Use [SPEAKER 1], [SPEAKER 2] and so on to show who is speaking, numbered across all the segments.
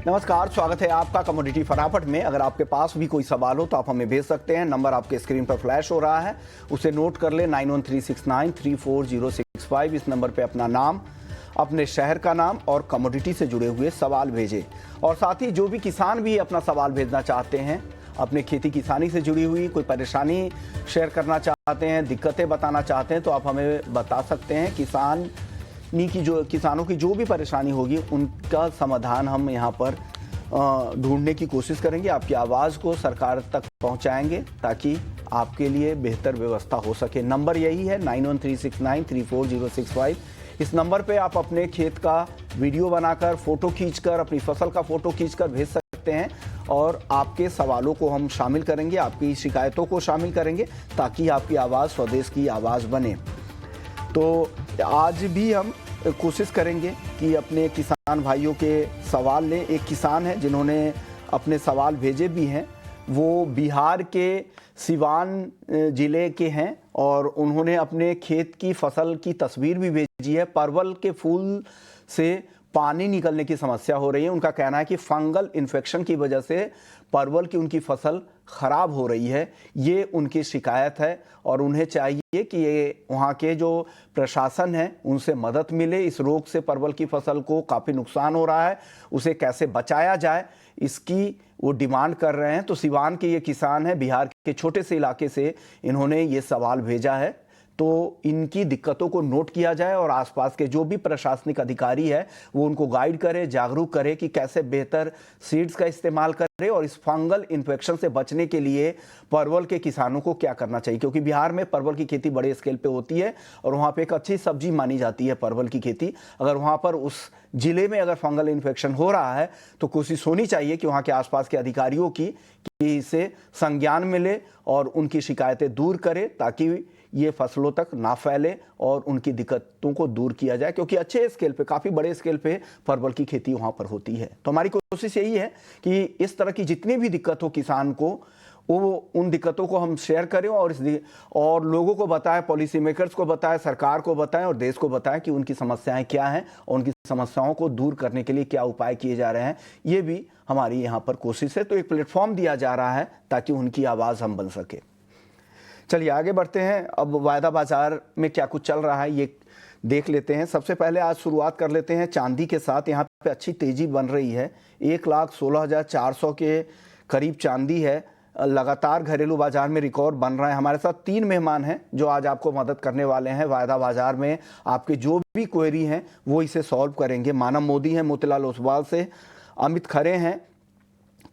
[SPEAKER 1] नमस्कार, स्वागत है आपका कमोडिटी फटाफट में। अगर आपके पास भी कोई सवाल हो तो आप हमें भेज सकते हैं। नंबर आपके स्क्रीन पर फ्लैश हो रहा है, उसे नोट कर ले 9136934065। इस नंबर पे अपना नाम, अपने शहर का नाम और कमोडिटी से जुड़े हुए सवाल भेजें। और साथ ही जो भी किसान भी अपना सवाल भेजना चाहते हैं, अपने खेती किसानी से जुड़ी हुई कोई परेशानी शेयर करना चाहते हैं, दिक्कतें बताना चाहते हैं, तो आप हमें बता सकते हैं। किसानों की जो भी परेशानी होगी उनका समाधान हम यहाँ पर ढूंढने की कोशिश करेंगे। आपकी आवाज़ को सरकार तक पहुँचाएंगे ताकि आपके लिए बेहतर व्यवस्था हो सके। नंबर यही है 9136934065। इस नंबर पे आप अपने खेत का वीडियो बनाकर, फ़ोटो खींचकर, अपनी फसल का फ़ोटो खींचकर भेज सकते हैं और आपके सवालों को हम शामिल करेंगे, आपकी शिकायतों को शामिल करेंगे ताकि आपकी आवाज़ स्वदेश की आवाज़ बने। तो आज भी हम कोशिश करेंगे कि अपने किसान भाइयों के सवाल लें। एक किसान है जिन्होंने अपने सवाल भेजे भी हैं, वो बिहार के सिवान ज़िले के हैं और उन्होंने अपने खेत की फसल की तस्वीर भी भेजी है। परवल के फूल से पानी निकलने की समस्या हो रही है। उनका कहना है कि फंगल इन्फेक्शन की वजह से परवल की उनकी फसल ख़राब हो रही है। ये उनकी शिकायत है और उन्हें चाहिए कि ये वहाँ के जो प्रशासन है उनसे मदद मिले। इस रोग से परवल की फसल को काफ़ी नुकसान हो रहा है, उसे कैसे बचाया जाए इसकी वो डिमांड कर रहे हैं। तो सिवान के ये किसान हैं, बिहार के छोटे से इलाके से इन्होंने ये सवाल भेजा है। तो इनकी दिक्कतों को नोट किया जाए और आसपास के जो भी प्रशासनिक अधिकारी है वो उनको गाइड करे, जागरूक करे कि कैसे बेहतर सीड्स का इस्तेमाल करे और इस फंगल इन्फेक्शन से बचने के लिए परवल के किसानों को क्या करना चाहिए। क्योंकि बिहार में परवल की खेती बड़े स्केल पे होती है और वहाँ पे एक अच्छी सब्जी मानी जाती है परवल की खेती। अगर वहाँ पर उस जिले में अगर फंगल इन्फेक्शन हो रहा है तो कोशिश होनी चाहिए कि वहाँ के आसपास के अधिकारियों की कि इसे संज्ञान मिले और उनकी शिकायतें दूर करे ताकि ये फसलों तक ना फैले और उनकी दिक्कतों को दूर किया जाए। क्योंकि अच्छे स्केल पे, काफ़ी बड़े स्केल पे परवल की खेती वहाँ पर होती है। तो हमारी कोशिश यही है कि इस तरह की जितनी भी दिक्कत हो किसान को, वो उन दिक्कतों को हम शेयर करें और लोगों को बताएं, पॉलिसी मेकर्स को बताएं, सरकार को बताएं और देश को बताएं कि उनकी समस्याएं क्या हैं और उनकी समस्याओं को दूर करने के लिए क्या उपाय किए जा रहे हैं। ये भी हमारी यहाँ पर कोशिश है। तो एक प्लेटफॉर्म दिया जा रहा है ताकि उनकी आवाज़ हम बन सके। चलिए आगे बढ़ते हैं। अब वायदा बाजार में क्या कुछ चल रहा है ये देख लेते हैं। सबसे पहले आज शुरुआत कर लेते हैं चांदी के साथ। यहाँ पे अच्छी तेजी बन रही है, 1,16,400 के करीब चांदी है। लगातार घरेलू बाजार में रिकॉर्ड बन रहा है। हमारे साथ 3 मेहमान हैं जो आज आपको मदद करने वाले हैं। वायदा बाजार में आपके जो भी क्वेरी हैं वो इसे सॉल्व करेंगे। मानव मोदी हैं मोतीलाल ओसवाल से, अमित खरे हैं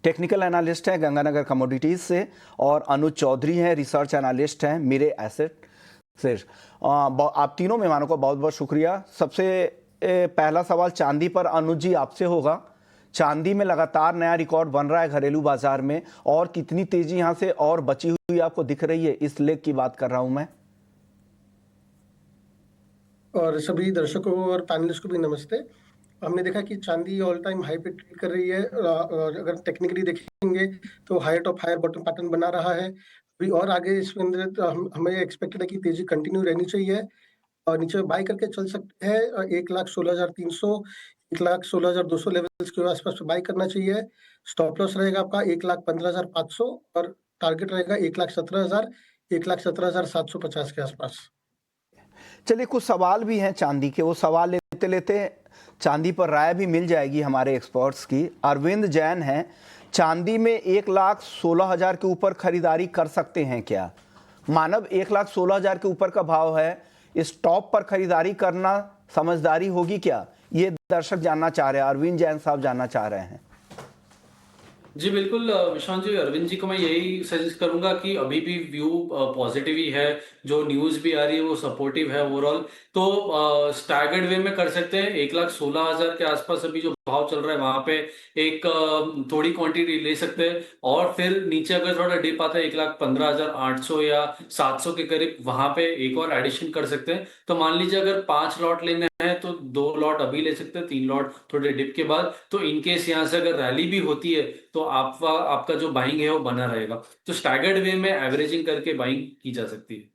[SPEAKER 1] टेक्निकल एनालिस्ट हैं गंगानगर कमोडिटीज़ से, और अनुज चौधरी हैं रिसर्च एनालिस्ट हैं मिरे एसेट से। आप तीनों मेहमानों को बहुत बहुत शुक्रिया। सबसे पहला सवाल चांदी पर अनुज जी आपसे होगा। चांदी में लगातार नया रिकॉर्ड बन रहा है घरेलू बाजार में, और कितनी तेजी यहाँ से और बची हुई आपको दिख रही है, इस लेग की बात कर रहा हूँ मैं।
[SPEAKER 2] और सभी दर्शकों और पैनलिस्ट को भी नमस्ते। हमने देखा कि चांदी ऑल टाइम हाई पे ट्रेड कर रही है और अगर टेक्निकली देखेंगे तो higher top higher bottom pattern बना रहा है अभी, और आगे इसके अंदर तो हमें एक्सपेक्टेड है कि तेजी कंटिन्यू रहनी चाहिए और नीचे बाई करके चल सकते हैं 1,16,300 1,16,200 लेवल्स के आसपास बाई करना चाहिए। स्टॉप लॉस रहेगा आपका 1,15,500 और टारगेट रहेगा 1,17,000 1,17,750 के आसपास।
[SPEAKER 1] चलिए कुछ सवाल भी हैं चांदी के, वो सवाल लेते लेते चांदी पर राय भी मिल जाएगी हमारे एक्सपर्ट्स की। अरविंद जैन हैं, चांदी में 1,16,000 के ऊपर खरीदारी कर सकते हैं क्या? मानव 1,16,000 के ऊपर का भाव है, इस टॉप पर खरीदारी करना समझदारी होगी क्या? ये दर्शक जानना चाह रहे हैं, अरविंद जैन साहब जानना चाह रहे हैं।
[SPEAKER 3] जी बिल्कुल विशांत जी, अरविंद जी को मैं यही सजेस्ट करूंगा कि अभी भी व्यू पॉजिटिव ही है। जो न्यूज भी आ रही है वो सपोर्टिव है ओवरऑल। तो स्टैगर्ड वे में कर सकते हैं। 1,16,000 के आसपास अभी जो भाव चल रहा है वहां पे एक थोड़ी क्वांटिटी ले सकते हैं और फिर नीचे अगर थोड़ा डिप आता है 1,15,800 या 700 के करीब, वहां पे एक और एडिशन कर सकते हैं। तो मान लीजिए अगर 5 लॉट लेने हैं तो 2 लॉट अभी ले सकते हैं, 3 लॉट थोड़े डिप के बाद। तो इनकेस यहाँ से अगर रैली भी होती है तो आपका जो बाइंग है वो बना रहेगा। तो स्टैगर्ड वे में एवरेजिंग करके बाइंग की जा सकती है।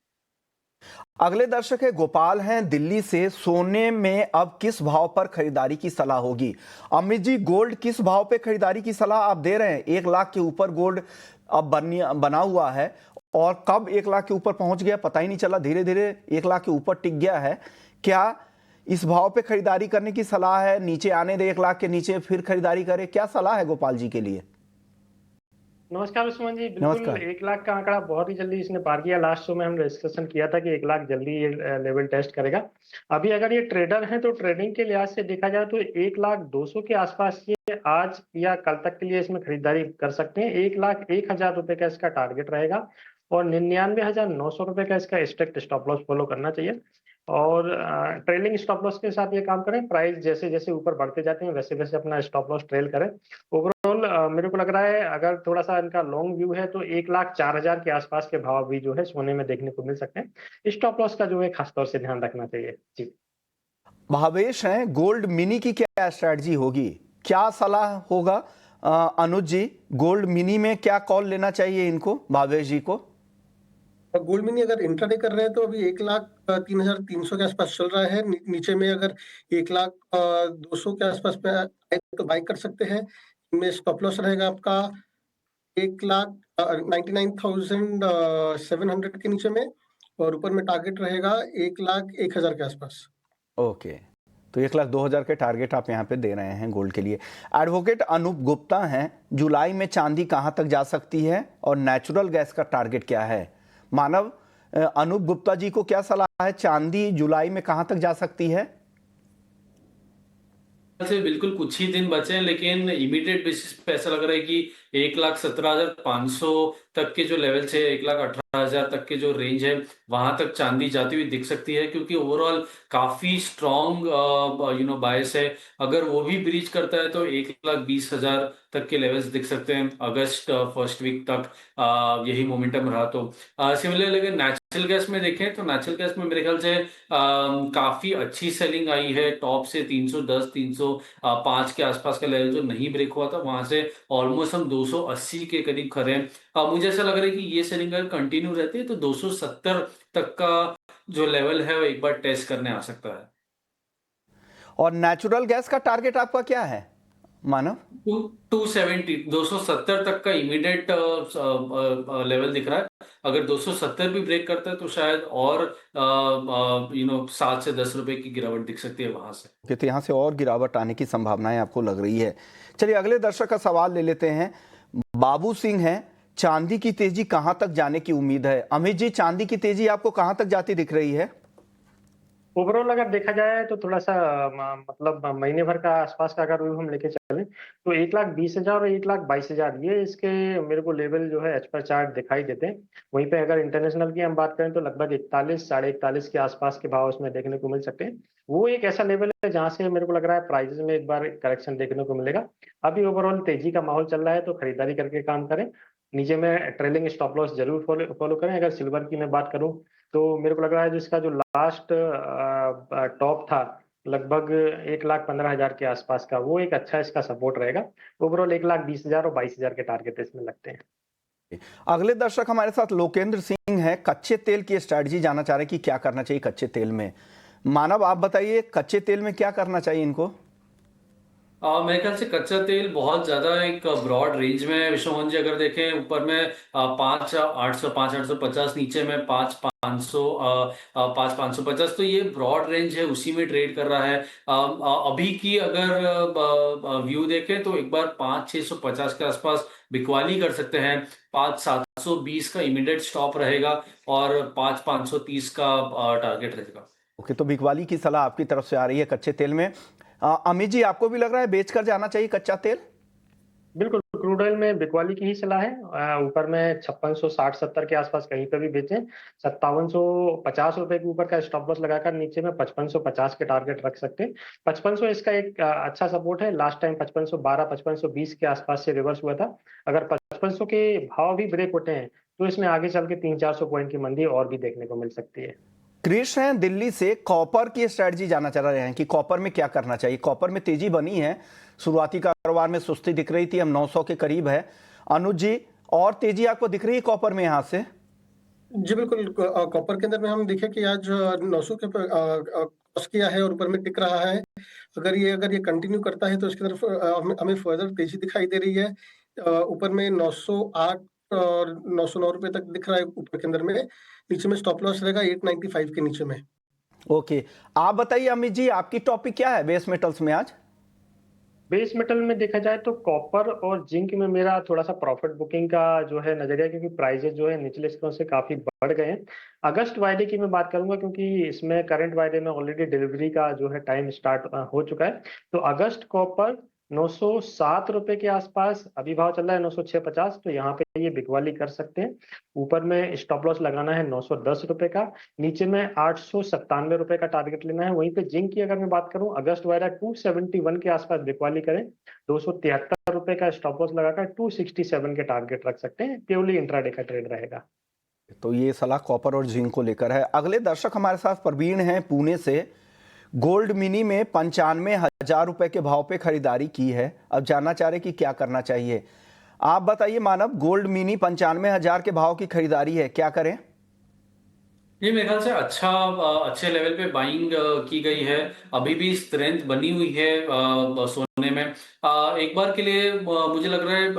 [SPEAKER 1] अगले दर्शक है गोपाल हैं दिल्ली से। सोने में अब किस भाव पर खरीदारी की सलाह होगी? अमित जी, गोल्ड किस भाव पे खरीदारी की सलाह आप दे रहे हैं? 1 लाख के ऊपर गोल्ड अब बना हुआ है और कब 1 लाख के ऊपर पहुंच गया पता ही नहीं चला, धीरे धीरे 1 लाख के ऊपर टिक गया है। क्या इस भाव पे खरीदारी करने की सलाह है? नीचे आने दे 1 लाख के नीचे फिर खरीदारी करे, क्या सलाह है गोपाल जी के लिए?
[SPEAKER 4] नमस्कार सुमन जी, बिल्कुल
[SPEAKER 1] नमस्कार।
[SPEAKER 4] 1 लाख का आंकड़ा बहुत ही जल्दी इसने पार किया। लास्ट शो में हमने डिस्कशन किया था कि 1 लाख जल्दी ये लेवल टेस्ट करेगा। अभी अगर ये ट्रेडर हैं तो ट्रेडिंग के लिहाज से देखा जाए तो 1,200,000 के आसपास ये आज या कल तक के लिए इसमें खरीदारी कर सकते हैं। 1,01,000 रुपए का इसका टारगेट रहेगा और 99,900 रुपए का इसका स्ट्रिक्ट स्टॉप लॉस फॉलो करना चाहिए। और ट्रेलिंग स्टॉप लॉस के साथ ये काम करें, प्राइस जैसे जैसे ऊपर बढ़ते जाते हैं वैसे वैसे अपना स्टॉप लॉस ट्रेल करें। ओवरऑल मेरे को लग रहा है अगर थोड़ा सा इनका लॉन्ग व्यू है तो 1,04,000 के आसपास के भाव भी जो है सोने में देखने को मिल सकते हैं। स्टॉप लॉस का जो है खासतौर से ध्यान रखना चाहिए जी।
[SPEAKER 1] भावेश हैं, गोल्ड मिनी की क्या स्ट्रैटेजी होगी, क्या सलाह होगा? अनुज जी, गोल्ड मिनी में क्या कॉल लेना चाहिए इनको, भावेश जी को?
[SPEAKER 2] गोल्ड मिनी अगर इंट्राडे कर रहे हैं तो अभी 1,03,300 के आसपास चल रहा है। नीचे में अगर 1,02,000 के आसपास पे आए तो बाई कर सकते हैं। इनमें स्टॉप लॉस रहेगा आपका 1,99,700 के नीचे में और ऊपर में टारगेट रहेगा 1,01,000 के आसपास।
[SPEAKER 1] ओके, तो 1,02,000 के टारगेट आप यहाँ पे दे रहे हैं गोल्ड के लिए। एडवोकेट अनूप गुप्ता हैं, जुलाई में चांदी कहाँ तक जा सकती है और नेचुरल गैस का टारगेट क्या है? मानव, अनूप गुप्ता जी को क्या सलाह है, चांदी जुलाई में कहां तक जा सकती है?
[SPEAKER 3] से बिल्कुल कुछ ही दिन बचे हैं, लेकिन इमीडिएट बेसिस पे ऐसा लग रहा है कि 1,17,500 तक के जो लेवल है, 1,18,000 तक के जो रेंज है वहां तक चांदी जाती हुई दिख सकती है, क्योंकि ओवरऑल काफी स्ट्रॉन्ग बायस है। अगर वो भी ब्रीच करता है तो 1,20,000 तक के लेवल्स दिख सकते हैं अगस्त फर्स्ट वीक तक। यही मोमेंटम रहा तो सिमिलर। अगर नेचुरल गैस में देखें तो नेचुरल गैस में मेरे ख्याल से काफी अच्छी सेलिंग आई है। टॉप से 310 305 के आसपास का लेवल जो नहीं ब्रेक हुआ था, वहां से ऑलमोस्ट हम 280 के करीब खड़े हैं। मुझे ऐसा लग रहा है कि ये सेलिंग अगर कंटिन्यू रहती है तो 270 तक का जो लेवल है वो एक बार टेस्ट करने आ सकता है।
[SPEAKER 1] और नेचुरल गैस का टारगेट आपका क्या है मानव?
[SPEAKER 3] 270 तक का इमीडिएट लेवल दिख रहा है। अगर 270 भी ब्रेक करता है तो शायद और 7 से 10 रुपए की गिरावट दिख सकती है वहां से।
[SPEAKER 1] तो यहाँ से और गिरावट आने की संभावनाएं आपको लग रही है। चलिए अगले दर्शक का सवाल ले लेते हैं। बाबू सिंह हैं, चांदी की तेजी कहां तक जाने की उम्मीद है? अमित जी, चांदी की तेजी आपको कहां तक जाती दिख रही है?
[SPEAKER 4] ओवरऑल अगर देखा जाए तो थोड़ा सा मतलब महीने भर का आसपास का अगर व्यू हम लेके चलें तो 1,20,000 और 1,22,000 ये इसके मेरे को लेवल जो है एज पर चार्ट दिखाई देते हैं। वहीं पे अगर इंटरनेशनल की हम बात करें तो लगभग 41 साढ़े 41 के आसपास के भाव उसमें देखने को मिल सकते हैं। वो एक ऐसा लेवल है जहां से मेरे को लग रहा है प्राइसेस में एक बार करेक्शन देखने को मिलेगा। अभी ओवरऑल तेजी का माहौल चल रहा है तो खरीदारी करके काम करें। नीचे में ट्रेलिंग स्टॉप लॉस जरूर फॉलो करें। अगर सिल्वर की मैं बात करूं तो मेरे को लग रहा है जिसका जो लास्ट टॉप था लगभग 1,15,000 के आसपास का, वो एक अच्छा इसका सपोर्ट रहेगा। ओवरऑल 1,20,000 और 22,000 के टारगेट इसमें लगते हैं।
[SPEAKER 1] अगले दर्शक हमारे साथ लोकेंद्र सिंह है, कच्चे तेल की स्ट्रैटेजी जानना चाह रहे हैं कि क्या करना चाहिए कच्चे तेल में। मानव, आप बताइए कच्चे तेल में क्या करना चाहिए इनको?
[SPEAKER 3] मेरे ख्याल से कच्चा तेल बहुत ज्यादा एक ब्रॉड रेंज में है विश्वमोहन जी। अगर देखें ऊपर में 5,850, नीचे में 5,550, तो ये ब्रॉड रेंज है, उसी में ट्रेड कर रहा है। अभी की अगर व्यू देखें तो एक बार 5,650 के आसपास बिकवाली कर सकते हैं। 5,720 का इमीडिएट स्टॉप रहेगा और 5,530 का टारगेट रहेगा।
[SPEAKER 1] ओके, तो बिकवाली की सलाह आपकी तरफ से आ रही है कच्चे तेल में। अमित जी, आपको भी लग रहा है बेच कर जाना चाहिए कच्चा तेल?
[SPEAKER 4] बिल्कुल, क्रूड ऑयल में बिकवाली की ही सलाह है। ऊपर में 5660-70 के आसपास कहीं पे भी बेचें। 5750 रुपए के ऊपर का स्टॉप लॉस लगाकर नीचे में 5550 के टारगेट रख सकते हैं। 5500 इसका एक अच्छा सपोर्ट है। लास्ट टाइम 5512 5520 के आसपास से रिवर्स हुआ था। अगर 5500 के भाव भी ब्रेक होते हैं तो इसमें आगे चल के 300-400 पॉइंट की मंदी और भी देखने को मिल सकती है।
[SPEAKER 1] कृष्ण हैं दिल्ली से, कॉपर की स्ट्रेटजी जानना चाह रहे हैं कि कॉपर में क्या करना चाहिए। कॉपर में तेजी बनी है, शुरुआती कारोबार में सुस्ती दिख रही थी, हम 900 के करीब है। अनुज जी, और तेजी आपको दिख रही है कॉपर में यहां से?
[SPEAKER 2] जी बिल्कुल, कॉपर के अंदर में हम देखें कि आज 900 के क्रॉस किया है और ऊपर में टिक रहा है। अगर ये कंटिन्यू करता है तो इसकी तरफ हमें फर्दर तेजी दिखाई दे रही है। ऊपर में 908 और 909 रुपए तक दिख रहा है ऊपर के अंदर में। नीचे में स्टॉप लॉस रहेगा 895 के नीचे में।
[SPEAKER 1] ओके, आप बताइए अमित जी, आपकी टॉपिक क्या है बेस मेटल्स में आज?
[SPEAKER 4] बेस मेटल में देखा जाए तो कॉपर और जिंक में मेरा थोड़ा सा प्रॉफिट बुकिंग का जो है नजरिया, क्योंकि प्राइजेस जो है निचले स्तरों से काफी बढ़ गए हैं। अगस्त वायदे की मैं बात करूंगा, क्योंकि इसमें करंट वायदे में ऑलरेडी डिलीवरी का जो है टाइम स्टार्ट हो चुका है। तो अगस्त कॉपर 907 रुपए के आसपास अभी भाव चल रहा है, 906.50, तो यहाँ पे ये बिकवाली कर सकते हैं। ऊपर में स्टॉप लॉस लगाना है 910 रुपए का, नीचे में 897 रुपए का टारगेट लेना है। वहीं पे जिंक की अगर मैं बात करूं, अगस्त वायदा 271 के आसपास बिकवाली करें, 273 रुपए का स्टॉप लॉस लगाकर 267 के टारगेट रख सकते हैं। प्योरली इंट्राडे का ट्रेड रहेगा।
[SPEAKER 1] तो ये सलाह कॉपर और जिंक को लेकर है। अगले दर्शक हमारे साथ प्रवीण हैं पुणे से। गोल्ड मिनी में 95,000 रुपए के भाव पे खरीदारी की है, अब जानना चाह रहे कि क्या करना चाहिए। आप बताइए मानव, गोल्ड मिनी 95,000 के भाव की खरीदारी है, क्या करें?
[SPEAKER 3] ये मेरे ख्याल से अच्छे लेवल पे बाइंग की गई है। अभी भी स्ट्रेंथ बनी हुई है सोने में। एक बार के लिए मुझे लग रहा है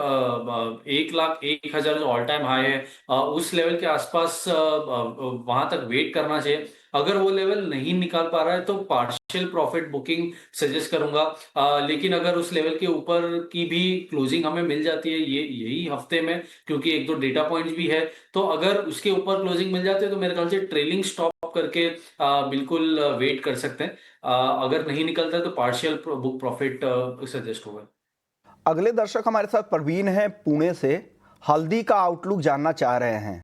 [SPEAKER 3] 1,01,000 जो ऑल टाइम हाई है, उस लेवल के आसपास वहां तक वेट करना चाहिए। अगर वो लेवल नहीं निकाल पा रहा है तो पार्शियल प्रॉफिट बुकिंग सजेस्ट करूंगा। लेकिन अगर उस लेवल के ऊपर की भी क्लोजिंग हमें मिल जाती है यही हफ्ते में, क्योंकि एक दो डेटा पॉइंट्स भी है, तो अगर उसके ऊपर क्लोजिंग मिल जाती है तो मेरे ख्याल से ट्रेलिंग स्टॉप करके बिल्कुल वेट कर सकते हैं। अगर नहीं निकलता है तो पार्शियल बुक प्रॉफिट सजेस्ट होगा।
[SPEAKER 1] अगले दर्शक हमारे साथ प्रवीण है पुणे से। हल्दी का आउटलुक जानना चाह रहे हैं।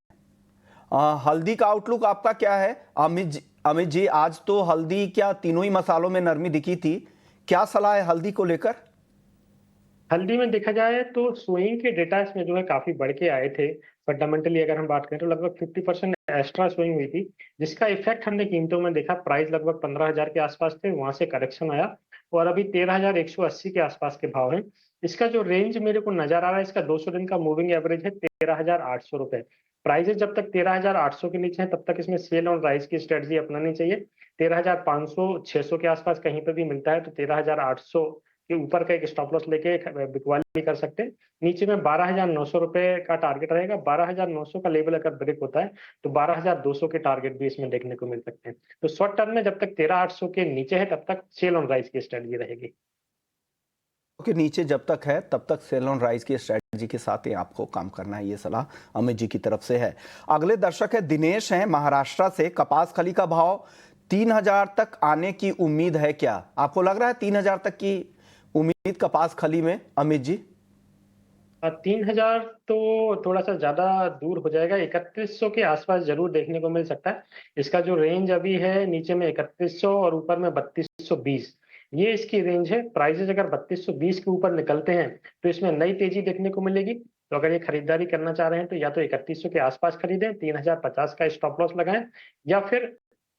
[SPEAKER 1] हल्दी का आउटलुक आपका क्या है? अमित जी, आज तो हल्दी क्या तीनों ही मसालों में नरमी दिखी थी, क्या सलाह है हल्दी को लेकर?
[SPEAKER 4] हल्दी में देखा जाए तो स्विंग के डेटा इसमें जो है काफी बढ़ के आए थे। फंडामेंटली अगर हम बात करें तो लगभग 50% एक्स्ट्रा स्विंग हुई थी, जिसका इफेक्ट हमने कीमतों में देखा। प्राइस लगभग 15,000 के आसपास थे, वहां से करेक्शन आया और अभी 13,180 के आसपास के भाव हैं। इसका जो रेंज मेरे को नजर आ रहा है, इसका 200 दिन का मूविंग एवरेज है 13,800 रुपए। प्राइजेस जब तक 13,800 के नीचे है तब तक इसमें सेल ऑन राइज की स्ट्रेटजी अपनानी चाहिए। 13,500 600 के आसपास कहीं पर भी मिलता है तो 13,800 के ऊपर का एक स्टॉप लॉस लेके बिकवाली कर सकते हैं। नीचे में 12,900 रुपए का टारगेट रहेगा। 12,900 का लेवल अगर ब्रेक होता है तो 12,200 के टारगेट भी इसमें देखने को मिल सकते हैं। तो शॉर्ट टर्म में जब तक 13,800 के नीचे है तब तक सेल ऑन राइज की स्ट्रेटजी रहेगी।
[SPEAKER 1] के नीचे जब तक है तब तक सेल ऑन राइज की स्ट्रेटजी के साथ ही आपको काम करना है, ये सलाह अमित जी की तरफ से है। अगले दर्शक है दिनेश हैं महाराष्ट्र से। कपास खली का भाव 3,000 तक आने की उम्मीद है क्या? आपको लग रहा है 3,000 तक की उम्मीद कपास खली में अमित जी?
[SPEAKER 4] 3,000 तो थोड़ा सा ज्यादा दूर हो जाएगा। 3,100 के आसपास जरूर देखने को मिल सकता है। इसका जो रेंज अभी है, नीचे में 3,100 और ऊपर में 3,220, ये इसकी रेंज है। प्राइसेस अगर 3,220 के ऊपर निकलते हैं तो इसमें नई तेजी देखने को मिलेगी। तो अगर ये खरीदारी करना चाह रहे हैं तो या तो 3,100 के आसपास खरीदें, 3,050 का स्टॉप लॉस लगाएं, या फिर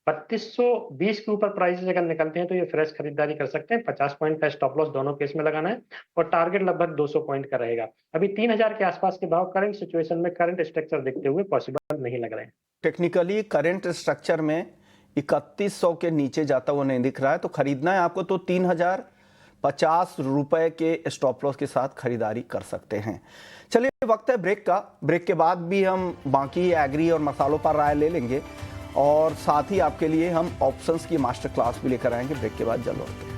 [SPEAKER 4] 3,220 के ऊपर प्राइसेस अगर निकलते हैं तो ये फ्रेश खरीदारी कर सकते हैं। 50 पॉइंट का स्टॉप लॉस दोनों केस में लगाना है और टारगेट लगभग 200 पॉइंट का रहेगा। अभी 3,000 के आसपास के भाव करंट सिचुएशन में, करंट स्ट्रक्चर देखते हुए पॉसिबल नहीं लग रहे हैं।
[SPEAKER 1] टेक्निकली करंट स्ट्रक्चर में 3,100 के नीचे जाता हुआ नहीं दिख रहा है, तो खरीदना है आपको तो 3,050 रुपए के स्टॉप लॉस के साथ खरीदारी कर सकते हैं। चलिए, वक्त है ब्रेक का। ब्रेक के बाद भी हम बाकी एग्री और मसालों पर राय ले लेंगे और साथ ही आपके लिए हम ऑप्शंस की मास्टर क्लास भी लेकर आएंगे। ब्रेक के बाद जल्द लौटते हैं।